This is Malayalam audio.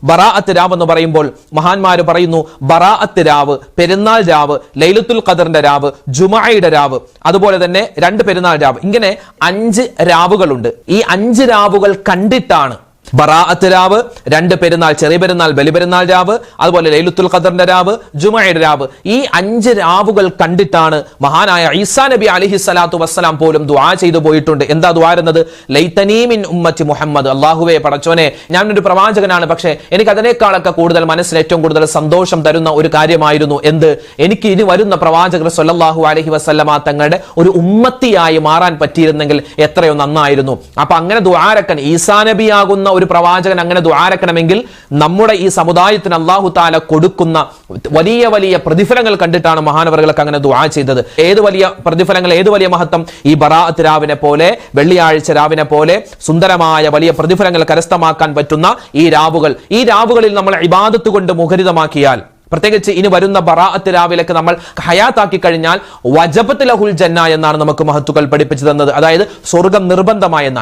ബറാഅത്ത് രാവ് എന്ന് പറയുമ്പോൾ മഹാന്മാര് പറയുന്നു, ബറാഅത്ത് രാവ്, പെരുന്നാൾ രാവ്, ലൈലത്തുൽ ഖദറിന്റെ രാവ്, ജുമുഅയുടെ രാവ്, അതുപോലെ തന്നെ 2 പെരുന്നാൾ രാവ്, ഇങ്ങനെ 5 രാവുകളുണ്ട്. ഈ 5 രാവുകൾ കണ്ടിട്ടാണ് ബറാഅത്ത് രാവ്, 2 പെരുന്നാൾ, ചെറിയ പെരുന്നാൾ, ബലിപെരുന്നാൾ രാവ്, അതുപോലെ ലൈലത്തുൽ ഖദറിന്റെ രാവ്, ജുമുഅയുടെ രാവ്, ഈ 5 രാവുകൾ കണ്ടിട്ടാണ് മഹാനായ ഈസാ നബി അലൈഹി സ്വലാത്തു വസ്സലാം പോലും ദുആ ചെയ്തു പോയിട്ടുണ്ട്. എന്താ ദുആ എന്നത്? ലൈതനീ മിൻ ഉമ്മത്തി മുഹമ്മദ്, അല്ലാഹുവേ പടച്ചോനെ, ഞാനൊരു പ്രവാചകനാണ്, പക്ഷേ എനിക്ക് അതിനേക്കാളൊക്കെ കൂടുതൽ മനസ്സിൽ ഏറ്റവും കൂടുതൽ സന്തോഷം തരുന്ന ഒരു കാര്യമായിരുന്നു എന്ത്? എനിക്ക് ഇനി വരുന്ന പ്രവാചകർ സ്വല്ലല്ലാഹു അലൈഹി വസല്ലമ തങ്ങളുടെ ഒരു ഉമ്മത്തിയായി മാറാൻ പറ്റിയിരുന്നെങ്കിൽ എത്രയോ നന്നായിരുന്നു. അപ്പൊ അങ്ങനെ ദുആരക്കൻ, ഈസാ നബി ആകുന്ന ഒരു പ്രവാചകൻ അങ്ങനെ ദുആരക്കണമെങ്കിൽ നമ്മുടെ ഈ സമുദായത്തിന് അല്ലാഹു തആല കൊടുക്കുന്ന വലിയ വലിയ പ്രതിഫലങ്ങൾ കണ്ടിട്ടാണ് മഹാനവറുകളൊക്കെ അങ്ങനെ ദുആ ചെയ്തത്. ഏത് വലിയ പ്രതിഫലങ്ങൾ, ഏത് വലിയ മഹത്വം! ഈ ബറാഅത്ത് രാവിനെ പോലെ, വെള്ളിയാഴ്ച രാവിനെ പോലെ സുന്ദരമായ വലിയ പ്രതിഫലങ്ങൾ കരസ്ഥമാക്കാൻ പറ്റുന്ന ഈ രാവുകളിൽ നമ്മൾ ഇബാദത്ത് കൊണ്ട് മുഖരിതമാക്കിയാൽ, പ്രത്യേകിച്ച് ഇനി വരുന്ന ബറാഅത്ത് രാവിലേക്ക് നമ്മൾ ഹയാത്താക്കി കഴിഞ്ഞാൽ വജബത്ത് ലഹുൽ ജന്ന എന്നാണ് നമുക്ക് മഹത്തുക്കൾ പഠിപ്പിച്ചു തന്നത്. അതായത് സ്വർഗം നിർബന്ധമായെന്നാണ്.